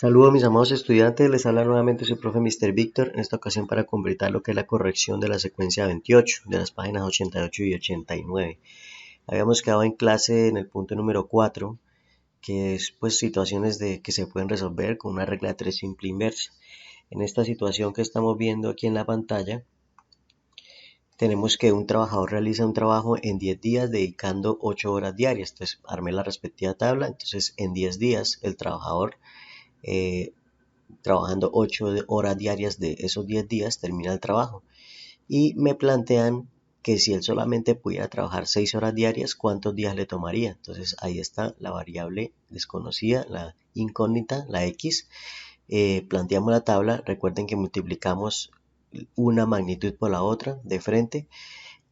Saludos mis amados estudiantes, les habla nuevamente su profe Mr. Víctor, en esta ocasión para completar lo que es la corrección de la secuencia 28, de las páginas 88 y 89. Habíamos quedado en clase en el punto número 4, que es pues situaciones que se pueden resolver con una regla de 3 simple inversa. En esta situación que estamos viendo aquí en la pantalla, tenemos que un trabajador realiza un trabajo en 10 días dedicando 8 horas diarias. Entonces armé la respectiva tabla, entonces en 10 días el trabajador eh, trabajando 8 horas diarias de esos 10 días termina el trabajo. Y me plantean que si él solamente pudiera trabajar 6 horas diarias, ¿cuántos días le tomaría? Entonces ahí está la variable desconocida, la incógnita, la X. Planteamos la tabla, recuerden que multiplicamos una magnitud por la otra de frente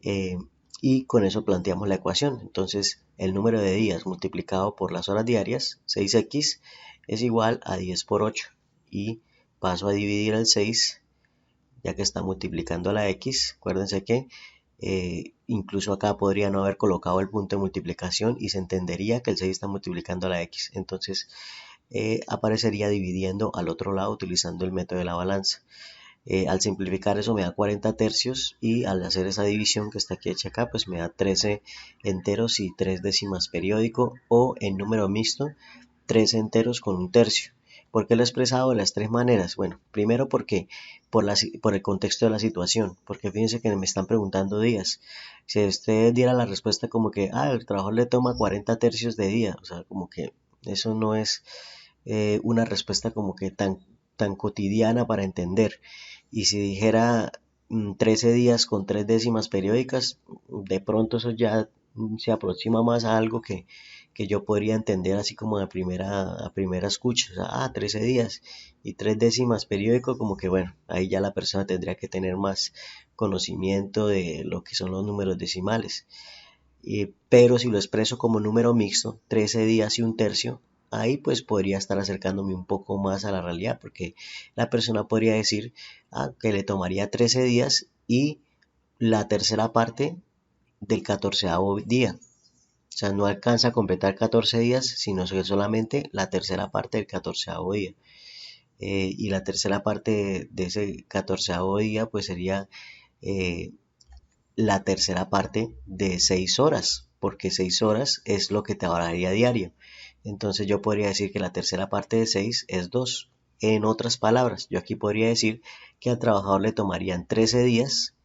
eh, y con eso planteamos la ecuación. Entonces el número de días multiplicado por las horas diarias, 6x, es igual a 10 por 8 y paso a dividir el 6 ya que está multiplicando la x. Acuérdense que incluso acá podría no haber colocado el punto de multiplicación y se entendería que el 6 está multiplicando la x. Entonces aparecería dividiendo al otro lado utilizando el método de la balanza. Al simplificar eso me da 40 tercios y al hacer esa división que está aquí hecha acá pues me da 13 enteros y 3 décimas periódico, o en número mixto 13 enteros con un tercio. ¿Por qué lo he expresado de las tres maneras? Bueno, primero porque por el contexto de la situación, porque fíjense que me están preguntando días. Si usted diera la respuesta como que, el trabajador le toma 40 tercios de día, o sea, como que eso no es una respuesta como que tan cotidiana para entender. Y si dijera 13 días con 3 décimas periódicas, de pronto eso ya se aproxima más a algo que yo podría entender así como a primera escucha. O sea, 13 días y 3 décimas periódico, como que bueno, ahí ya la persona tendría que tener más conocimiento de lo que son los números decimales. Pero si lo expreso como número mixto, 13 días y un tercio, ahí pues podría estar acercándome un poco más a la realidad, porque la persona podría decir que le tomaría 13 días y la tercera parte del 14º día. O sea, no alcanza a completar 14 días, sino que solamente la tercera parte del 14º día. Y la tercera parte de ese 14º día pues sería eh, la tercera parte de 6 horas, porque 6 horas es lo que te trabajaría diario. Entonces yo podría decir que la tercera parte de 6 es 2. En otras palabras, yo aquí podría decir que al trabajador le tomarían 13 días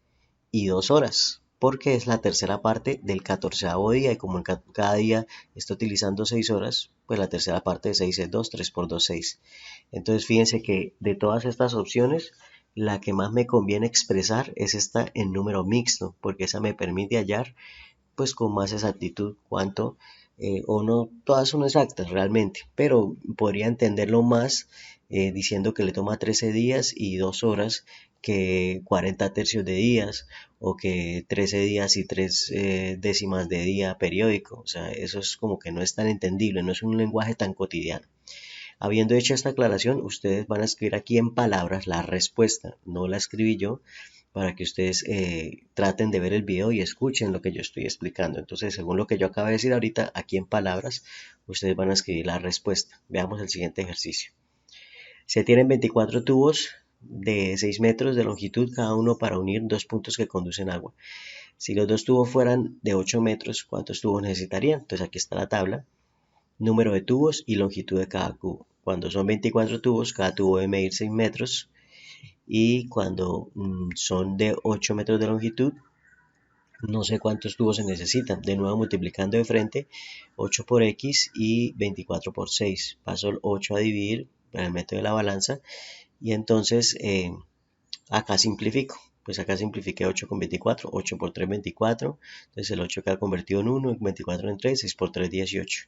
y 2 horas, porque es la tercera parte del 14º día y como en cada día está utilizando 6 horas, pues la tercera parte de 6 es 2, 3 por 2, 6. Entonces fíjense que de todas estas opciones, la que más me conviene expresar es esta en número mixto, porque esa me permite hallar pues con más exactitud cuánto, o no, todas son exactas realmente, pero podría entenderlo más diciendo que le toma 13 días y 2 horas que 40 tercios de días, o que 13 días y 3 décimas de día periódico. O sea, eso es como que no es tan entendible, no es un lenguaje tan cotidiano. Habiendo hecho esta aclaración, ustedes van a escribir aquí en palabras la respuesta, no la escribí yo, para que ustedes traten de ver el video y escuchen lo que yo estoy explicando. Entonces, según lo que yo acabo de decir ahorita, aquí en palabras, ustedes van a escribir la respuesta. Veamos el siguiente ejercicio. Se tienen 24 tubos de 6 metros de longitud cada uno para unir dos puntos que conducen agua. Si los dos tubos fueran de 8 metros, ¿cuántos tubos necesitarían? Entonces aquí está la tabla, número de tubos y longitud de cada cubo. Cuando son 24 tubos, cada tubo debe medir 6 metros, y cuando son de 8 metros de longitud, no sé cuántos tubos se necesitan. De nuevo multiplicando de frente, 8 por x y 24 por 6. Paso el 8 a dividir para el método de la balanza y entonces acá simplifico. Pues acá simplifiqué 8 con 24, 8 por 3, 24, entonces el 8 queda convertido en 1, 24 en 3, 6 por 3, 18.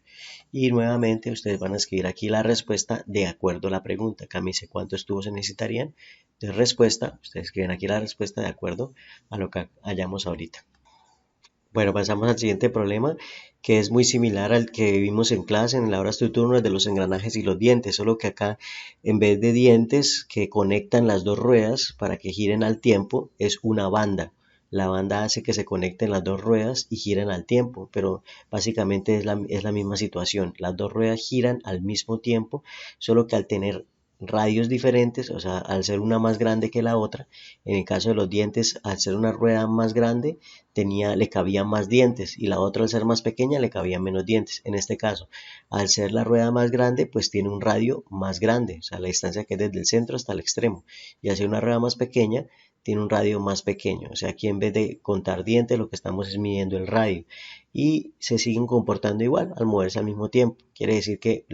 Y nuevamente ustedes van a escribir aquí la respuesta de acuerdo a la pregunta. Acá me dice cuántos tubos se necesitarían. Entonces respuesta, ustedes escriben aquí la respuesta de acuerdo a lo que hayamos ahorita. Bueno, pasamos al siguiente problema, que es muy similar al que vimos en clase en la hora de turno de los engranajes y los dientes, solo que acá en vez de dientes que conectan las dos ruedas para que giren al tiempo, es una banda. La banda hace que se conecten las dos ruedas y giren al tiempo, pero básicamente es la misma situación. Las dos ruedas giran al mismo tiempo, solo que al tener radios diferentes, o sea, al ser una más grande que la otra, en el caso de los dientes, al ser una rueda más grande, le cabían más dientes y la otra al ser más pequeña le cabían menos dientes. En este caso, al ser la rueda más grande, pues tiene un radio más grande, o sea, la distancia que es desde el centro hasta el extremo. Y al ser una rueda más pequeña, tiene un radio más pequeño. O sea, aquí en vez de contar dientes, lo que estamos es midiendo el radio. Y se siguen comportando igual al moverse al mismo tiempo. Quiere decir que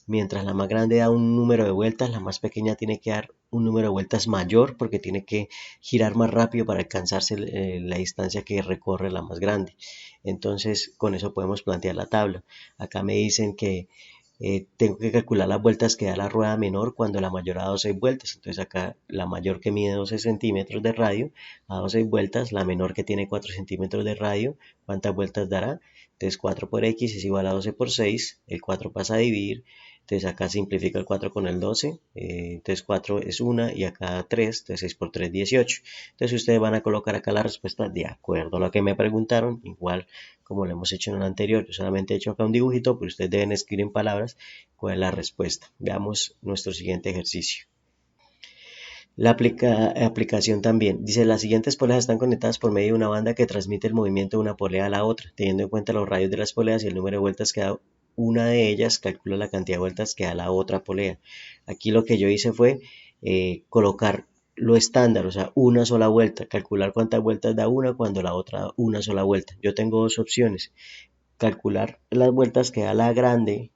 mientras la más grande da un número de vueltas, la más pequeña tiene que dar un número de vueltas mayor porque tiene que girar más rápido para alcanzarse la distancia que recorre la más grande. Entonces, con eso podemos plantear la tabla. Acá me dicen que tengo que calcular las vueltas que da la rueda menor cuando la mayor da 12 vueltas. Entonces acá la mayor que mide 12 centímetros de radio a 12 vueltas, la menor que tiene 4 centímetros de radio, ¿cuántas vueltas dará? Entonces 4 por x es igual a 12 por 6, el 4 pasa a dividir, entonces acá simplifica el 4 con el 12, entonces 4 es 1 y acá 3, entonces 6 por 3, 18. Entonces ustedes van a colocar acá la respuesta de acuerdo a lo que me preguntaron, igual como lo hemos hecho en el anterior. Yo solamente he hecho acá un dibujito, pero ustedes deben escribir en palabras cuál es la respuesta. Veamos nuestro siguiente ejercicio. La aplicación también dice: las siguientes poleas están conectadas por medio de una banda que transmite el movimiento de una polea a la otra. Teniendo en cuenta los radios de las poleas y el número de vueltas que da una de ellas, calcula la cantidad de vueltas que da la otra polea. Aquí lo que yo hice fue colocar lo estándar, o sea, una sola vuelta, calcular cuántas vueltas da una cuando la otra da una sola vuelta. Yo tengo dos opciones: calcular las vueltas que da la grande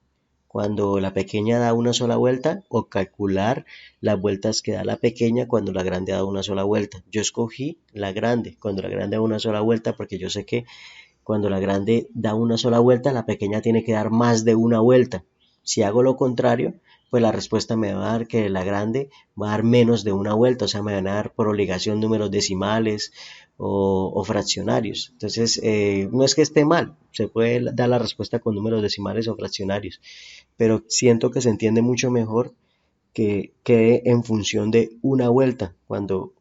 cuando la pequeña da una sola vuelta, o calcular las vueltas que da la pequeña cuando la grande da una sola vuelta. Yo escogí la grande, cuando la grande da una sola vuelta, porque yo sé que cuando la grande da una sola vuelta, la pequeña tiene que dar más de una vuelta. Si hago lo contrario, pues la respuesta me va a dar que la grande va a dar menos de una vuelta, o sea, me van a dar por obligación números decimales o fraccionarios. Entonces, no es que esté mal, se puede dar la respuesta con números decimales o fraccionarios, pero siento que se entiende mucho mejor que quede en función de una vuelta, cuando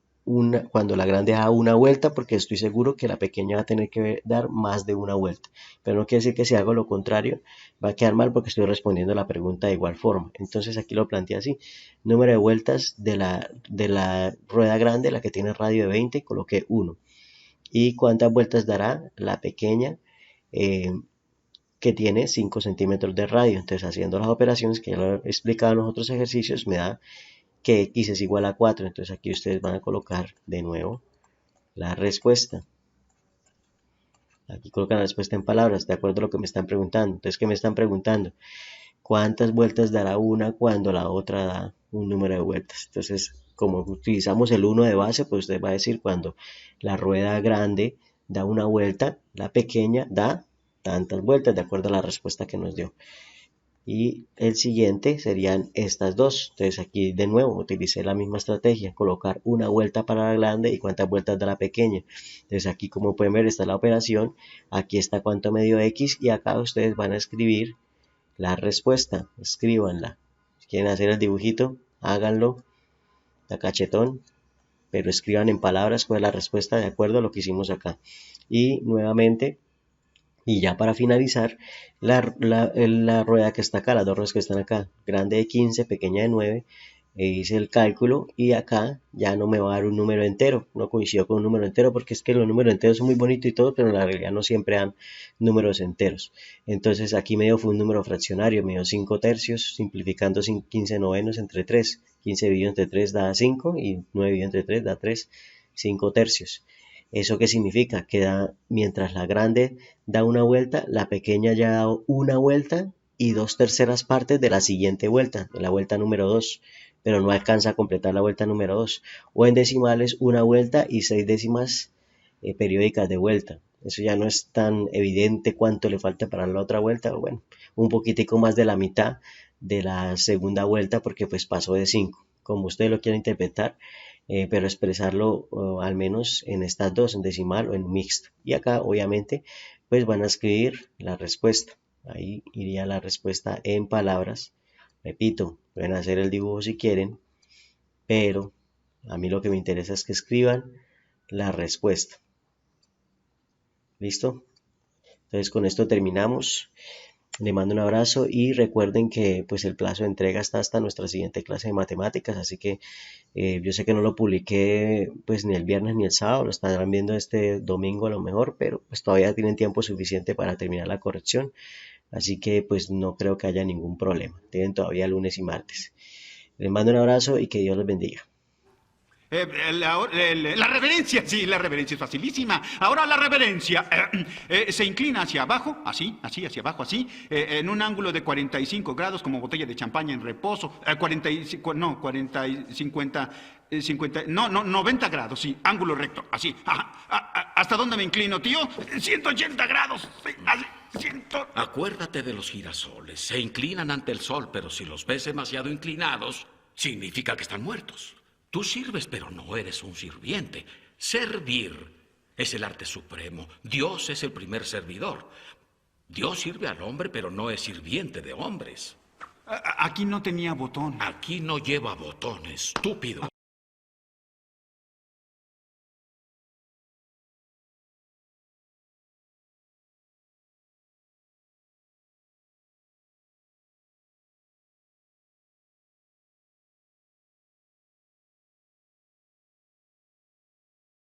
la grande da una vuelta, porque estoy seguro que la pequeña va a tener que dar más de una vuelta. Pero no quiere decir que si hago lo contrario va a quedar mal, porque estoy respondiendo la pregunta de igual forma. Entonces aquí lo planteé así: número de vueltas de la rueda grande, la que tiene radio de 20, coloqué 1. ¿Y cuántas vueltas dará la pequeña? Que tiene 5 centímetros de radio. Entonces, haciendo las operaciones que ya lo he explicado en los otros ejercicios, me da que x es igual a 4. Entonces aquí ustedes van a colocar de nuevo la respuesta. Aquí colocan la respuesta en palabras, de acuerdo a lo que me están preguntando. Entonces, ¿qué me están preguntando? ¿Cuántas vueltas dará una cuando la otra da un número de vueltas? Entonces, como utilizamos el 1 de base, pues usted va a decir: cuando la rueda grande da una vuelta, la pequeña da tantas vueltas, de acuerdo a la respuesta que nos dio. Y el siguiente serían estas dos. Entonces aquí de nuevo utilicé la misma estrategia: colocar una vuelta para la grande y cuántas vueltas da la pequeña. Entonces aquí, como pueden ver, está la operación, aquí está cuánto me dio x, y acá ustedes van a escribir la respuesta. Escríbanla. Si quieren hacer el dibujito, háganlo, la cachetón, pero escriban en palabras cuál es la respuesta de acuerdo a lo que hicimos acá. Y nuevamente, y ya para finalizar, la rueda que está acá, las dos ruedas que están acá, grande de 15, pequeña de 9, hice el cálculo y acá ya no me va a dar un número entero, no coincido con un número entero, porque es que los números enteros son muy bonitos y todo, pero en la realidad no siempre dan números enteros. Entonces aquí me dio fue un número fraccionario, me dio 5 tercios, simplificando 15 novenos entre 3, 15 dividido entre 3 da 5 y 9 dividido entre 3 da 3, 5 tercios. ¿Eso qué significa? Que mientras la grande da una vuelta, la pequeña ya ha dado una vuelta y 2/3 partes de la siguiente vuelta, de la vuelta número 2, pero no alcanza a completar la vuelta número 2. O en decimales, una vuelta y 6 décimas periódicas de vuelta. Eso ya no es tan evidente cuánto le falta para la otra vuelta. Bueno, un poquitico más de la mitad de la segunda vuelta, porque pues pasó de 5, como ustedes lo quieran interpretar, pero expresarlo al menos en estas dos, en decimal o en mixto. Y acá obviamente pues van a escribir la respuesta. Ahí iría la respuesta en palabras. Repito, pueden hacer el dibujo si quieren, pero a mí lo que me interesa es que escriban la respuesta. ¿Listo? Entonces con esto terminamos. Le mando un abrazo y recuerden que pues el plazo de entrega está hasta nuestra siguiente clase de matemáticas, así que yo sé que no lo publiqué pues ni el viernes ni el sábado, lo estarán viendo este domingo a lo mejor, pero pues todavía tienen tiempo suficiente para terminar la corrección, así que pues no creo que haya ningún problema, tienen todavía lunes y martes. Les mando un abrazo y que Dios los bendiga. La reverencia, sí, la reverencia es facilísima. Ahora la reverencia se inclina hacia abajo, así, así, hacia abajo, así, en un ángulo de 45 grados, como botella de champaña en reposo. 90 grados, sí, ángulo recto, así. ¿Hasta dónde me inclino, tío? 180 grados, sí, así. Acuérdate de los girasoles. Se inclinan ante el sol, pero si los ves demasiado inclinados, significa que están muertos. Tú sirves, pero no eres un sirviente. Servir es el arte supremo. Dios es el primer servidor. Dios sirve al hombre, pero no es sirviente de hombres. Aquí no tenía botón. Aquí no lleva botón, estúpido.